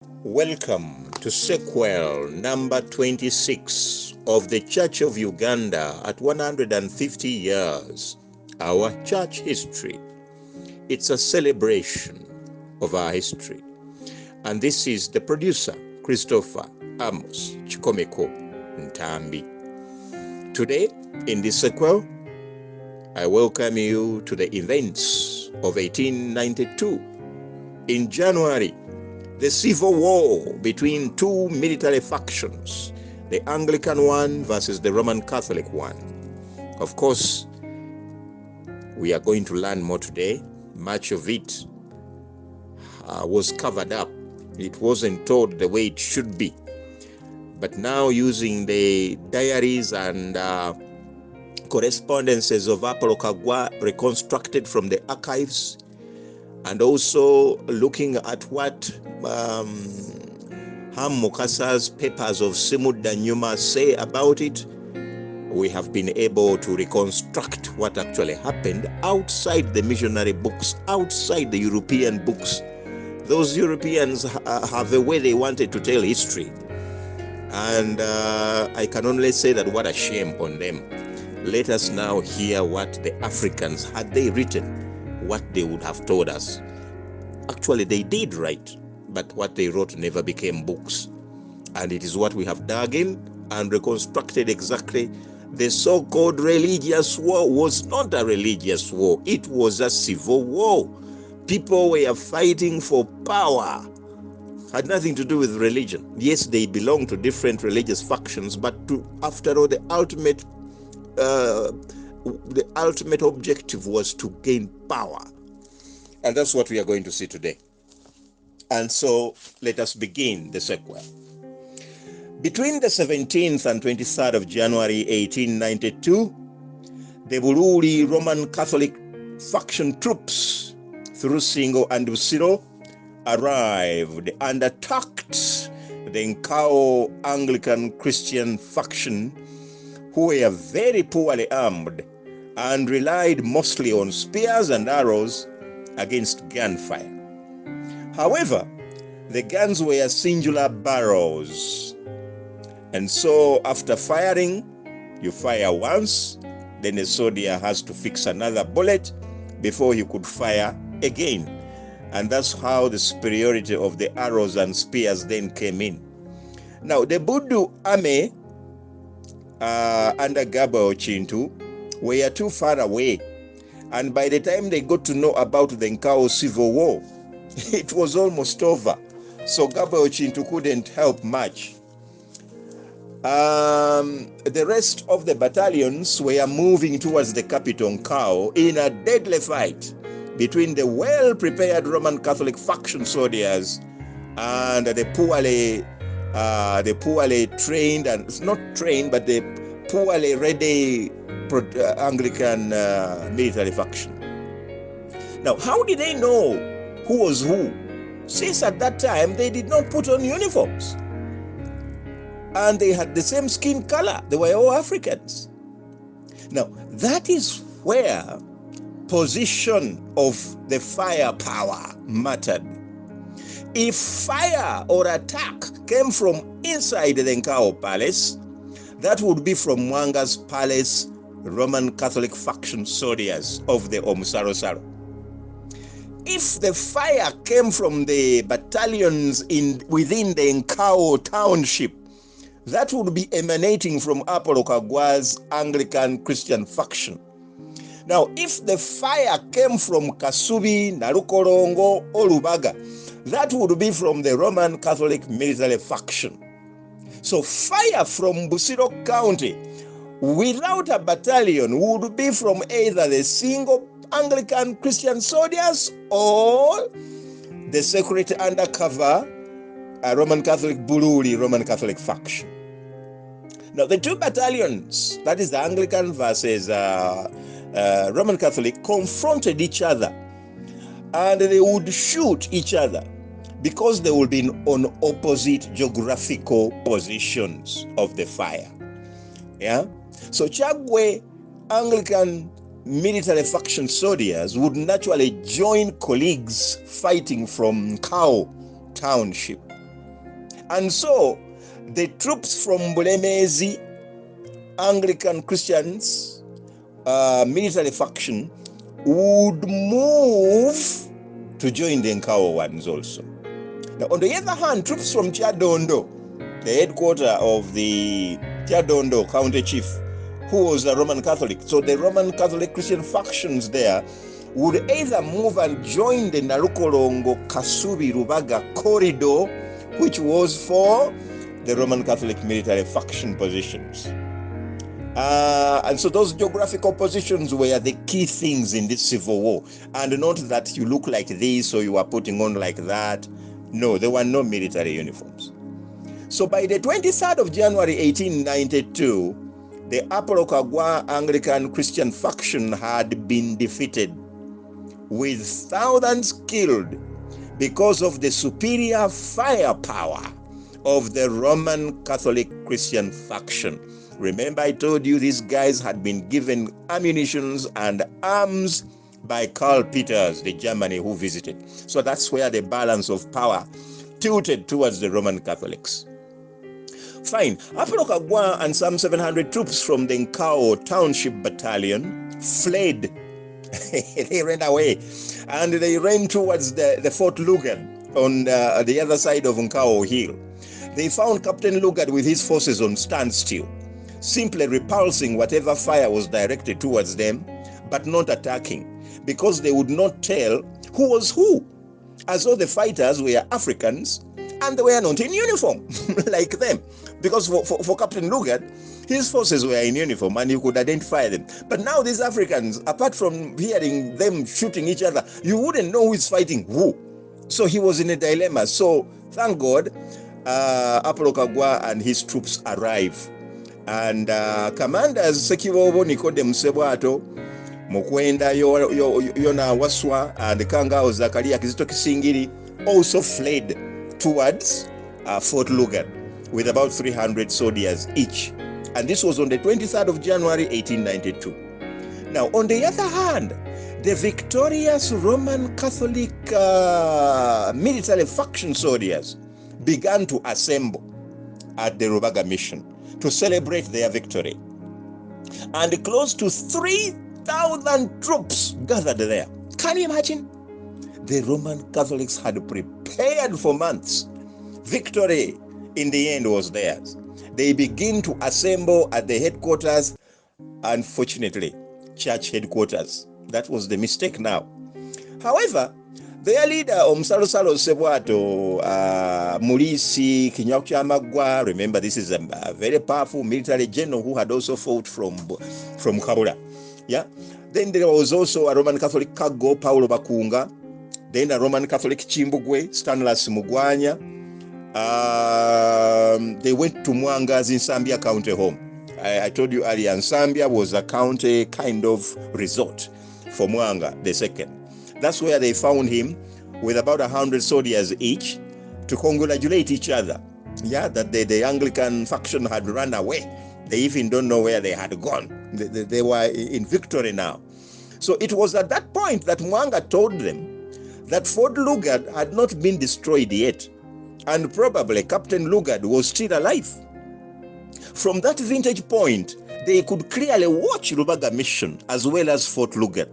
Welcome to sequel number 26 of the Church of Uganda at 150 years, our church history. It's a celebration of our history. And this is the producer, Christopher Amos Chikomeko Ntambi. Today, in this sequel, I welcome you to the events of 1892. In January, the civil war between two military factions, the Anglican one versus the Roman Catholic one. Of course, we are going to learn more today. Much of it was covered up. It wasn't told the way it should be. But now, using the diaries and correspondences of Apollo Kagwa reconstructed from the archives, and also looking at what Ham Mukasa's papers of Simud Danyuma say about it, we have been able to reconstruct what actually happened outside the missionary books, outside the European books. Those Europeans have a way they wanted to tell history. And I can only say that what a shame on them. Let us now hear what the Africans, had they written, what they would have told us. Actually, they did write, but what they wrote never became books. And it is what we have dug in and reconstructed exactly. The so-called religious war was not a religious war. It was a civil war. People were fighting for power. Had nothing to do with religion. Yes, they belonged to different religious factions, but after all, the ultimate objective was to gain power. And that's what we are going to see today. And so let us begin the sequel. Between the 17th and 23rd of January 1892, the Bururi Roman Catholic faction troops through Singo and Busiro arrived and attacked the Nkawo Anglican Christian faction, who were very poorly armed and relied mostly on spears and arrows against gunfire. However, the guns were singular barrels, and so after firing, you fire once, then a soldier has to fix another bullet before he could fire again. And that's how the superiority of the arrows and spears then came in. Now, the Budu army under Gabriel Chintu were too far away, and by the time they got to know about the Nkawo civil war, it was almost over. So Gabriel Chintu couldn't help much. The rest of the battalions were moving towards the capital Nkawo in a deadly fight between the well-prepared Roman Catholic faction soldiers and the poorly trained, and not trained, but the poorly ready Anglican military faction. Now, how did they know who was who? Since at that time, they did not put on uniforms. And they had the same skin color. They were all Africans. Now, that is where position of the firepower mattered. If fire or attack came from inside the Nkawo palace, that would be from Mwanga's palace Roman Catholic faction soldiers of the Omusarosaro. If the fire came from the battalions within the Nkawo township, that would be emanating from Apollo Kagwa's Anglican Christian faction. Now, if the fire came from Kasubi, Narukorongo, or Lubaga, that would be from the Roman Catholic military faction. So fire from Busiro County without a battalion would be from either the single Anglican Christian soldiers or the secret undercover Roman Catholic Bururi Roman Catholic faction. Now, the two battalions, that is the Anglican versus Roman Catholic, confronted each other, and they would shoot each other because they would be on opposite geographical positions of the fire. Yeah? So Chagwe Anglican military faction soldiers would naturally join colleagues fighting from Nkawo township. And so the troops from Bulemezi, Anglican Christians, military faction would move to join the Nkawo ones also. Now, on the other hand, troops from Kyadondo, the headquarters of the Kyadondo county chief, who was a Roman Catholic, so the Roman Catholic Christian factions there would either move and join the Nalukolongo Kasubi Rubaga corridor, which was for the Roman Catholic military faction positions. And so those geographical positions were the key things in this civil war. And not that you look like this or you are putting on like that. No, there were no military uniforms. So by the 23rd of January 1892, the Apollo-Kagwa Anglican Christian faction had been defeated, with thousands killed because of the superior firepower of the Roman Catholic Christian faction. Remember, I told you these guys had been given ammunitions and arms by Karl Peters, the Germany who visited. So that's where the balance of power tilted towards the Roman Catholics. Fine. Apollo Kagwa and some 700 troops from the Nkawo Township Battalion fled. They ran away. And they ran towards the Fort Lugard on the other side of Nkawo Hill. They found Captain Lugard with his forces on standstill, simply repulsing whatever fire was directed towards them, but not attacking, because they would not tell who was who, as though the fighters were Africans and they were not in uniform like them. Because for Captain Lugard, his forces were in uniform and you could identify them. But now these Africans, apart from hearing them shooting each other, you wouldn't know who is fighting who. So he was in a dilemma. So thank God, Apollo Kagwa and his troops arrive. And commanders Sekibobo Nikodem Sebwato, Mukwenda Yona Waswa, and the Kangao Zakaria Kizito Kisingiri also fled towards Fort Lugard with about 300 soldiers each. And this was on the 23rd of January 1892. Now, on the other hand, the victorious Roman Catholic military faction soldiers began to assemble at the Rubaga mission to celebrate their victory. And close to 3,000 troops gathered there. Can you imagine? The Roman Catholics had prepared for months. Victory in the end was theirs. They begin to assemble at the headquarters, unfortunately, church headquarters. That was the mistake now. However, their leader, Omsalosalo Sebwato, Mulisi Kinyakyamagwa, remember this is a very powerful military general who had also fought from Kabula. Yeah. Then there was also a Roman Catholic Kago, Paulo Bakunga. Then a Roman Catholic Chimbugwe, Stanlas Mugwanya. They went to Mwanga's in Nsambya County home. I told you earlier, Nsambya was a county kind of resort for Mwanga the second. That's where they found him with about 100 soldiers each to congratulate each other. Yeah, that the Anglican faction had run away. They even don't know where they had gone. They were in victory now. So it was at that point that Mwanga told them that Fort Lugard had not been destroyed yet, and probably Captain Lugard was still alive. From that vintage point, they could clearly watch Rubaga mission as well as Fort Lugard.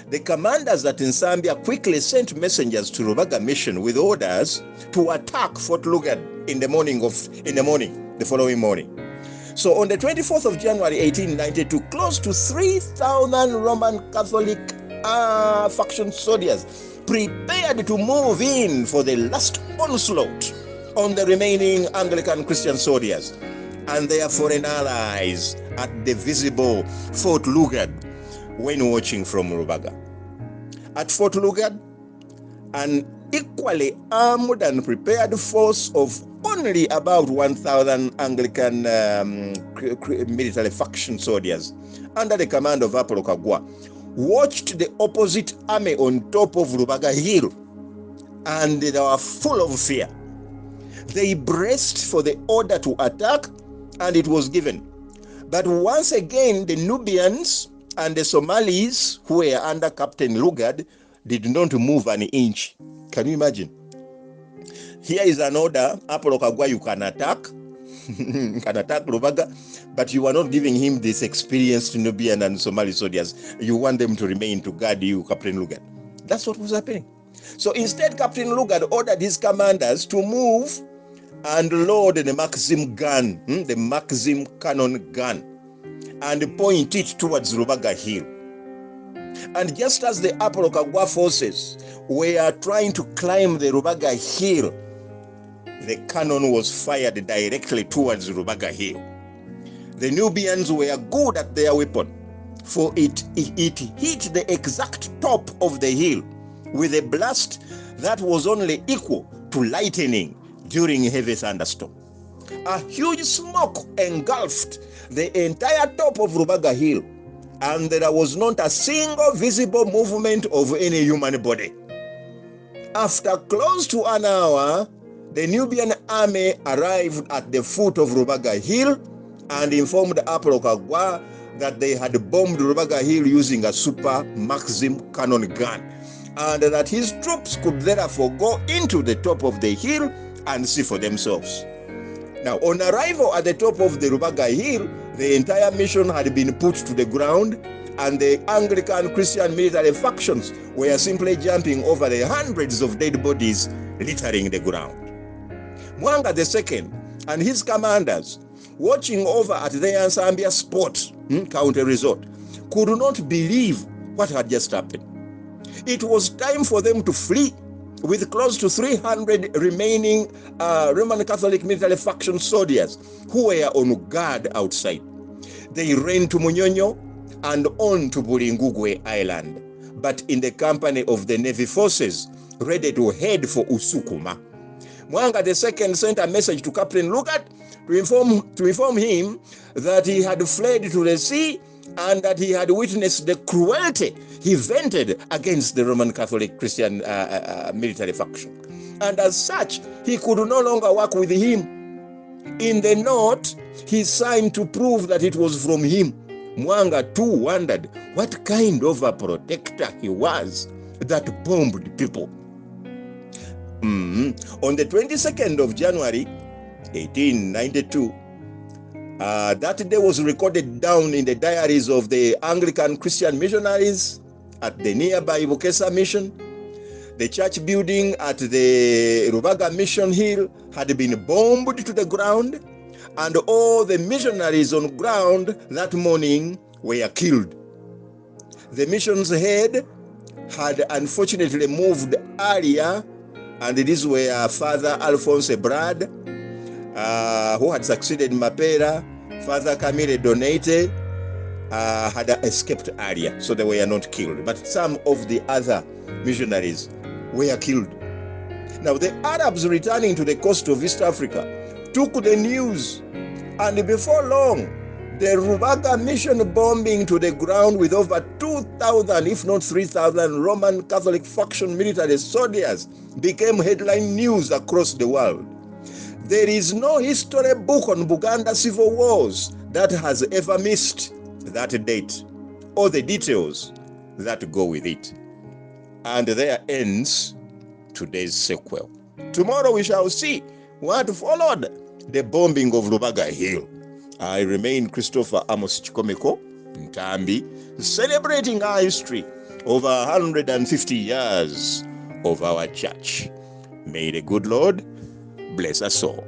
The commanders at Nsambya quickly sent messengers to Rubaga mission with orders to attack Fort Lugard in the following morning. So on the 24th of January 1892, close to 3,000 Roman Catholic faction soldiers prepared to move in for the last onslaught on the remaining Anglican Christian soldiers and their foreign allies at the visible Fort Lugard when watching from Rubaga. At Fort Lugard, an equally armed and prepared force of only about 1,000 Anglican military faction soldiers under the command of Apollo Kagwa watched the opposite army on top of Rubaga Hill, and they were full of fear. They braced for the order to attack, and it was given. But once again, the Nubians and the Somalis, who were under Captain Lugard, did not move an inch. Can you imagine? here is an order, Apollo Kagwa, you can attack. Can attack Rubaga, but you are not giving him this experienced Nubian and Somali soldiers. You want them to remain to guard you, Captain Lugard. That's what was happening. So instead, Captain Lugard ordered his commanders to move and load the Maxim gun, the Maxim cannon gun, and point it towards Rubaga Hill. And just as the Apollo Kagwa forces were trying to climb the Rubaga Hill, the cannon was fired directly towards Rubaga Hill. The Nubians were good at their weapon, for it hit the exact top of the hill with a blast that was only equal to lightning during a heavy thunderstorm. A huge smoke engulfed the entire top of Rubaga Hill, and there was not a single visible movement of any human body. After close to an hour, the Nubian army arrived at the foot of Rubaga Hill and informed Apollo Kagwa that they had bombed Rubaga Hill using a super Maxim cannon gun, and that his troops could therefore go into the top of the hill and see for themselves. Now, on arrival at the top of the Rubaga Hill, the entire mission had been put to the ground, and the Anglican Christian military factions were simply jumping over the hundreds of dead bodies littering the ground. Mwanga II and his commanders, watching over at their Nsambya Sport County Resort, could not believe what had just happened. It was time for them to flee, with close to 300 remaining Roman Catholic military faction soldiers who were on guard outside. They ran to Munyonyo and on to Bulingugwe Island, but in the company of the Navy forces, ready to head for Usukuma. Mwanga II sent a message to Captain Lugard to inform him that he had fled to the sea and that he had witnessed the cruelty he vented against the Roman Catholic Christian military faction. And as such, he could no longer work with him. In the note, he signed to prove that it was from him. Mwanga too wondered what kind of a protector he was that bombed people. On the 22nd of January, 1892, that day was recorded down in the diaries of the Anglican Christian missionaries at the nearby Bukesa Mission. The church building at the Rubaga Mission Hill had been bombed to the ground, and all the missionaries on ground that morning were killed. The mission's head had unfortunately moved earlier, and these were Father Alphonse Brad, who had succeeded Mapera. Father Camille Donate had escaped earlier, so they were not killed. But some of the other missionaries were killed. Now, the Arabs returning to the coast of East Africa took the news, and before long, the Rubaga mission bombing to the ground with over 2,000, if not 3,000, Roman Catholic faction military soldiers became headline news across the world. There is no history book on Buganda civil wars that has ever missed that date or the details that go with it. And there ends today's sequel. Tomorrow we shall see what followed the bombing of Rubaga Hill. I remain Christopher Amos Chikomeko Ntambi, celebrating our history over 150 years of our church. May the good Lord bless us all.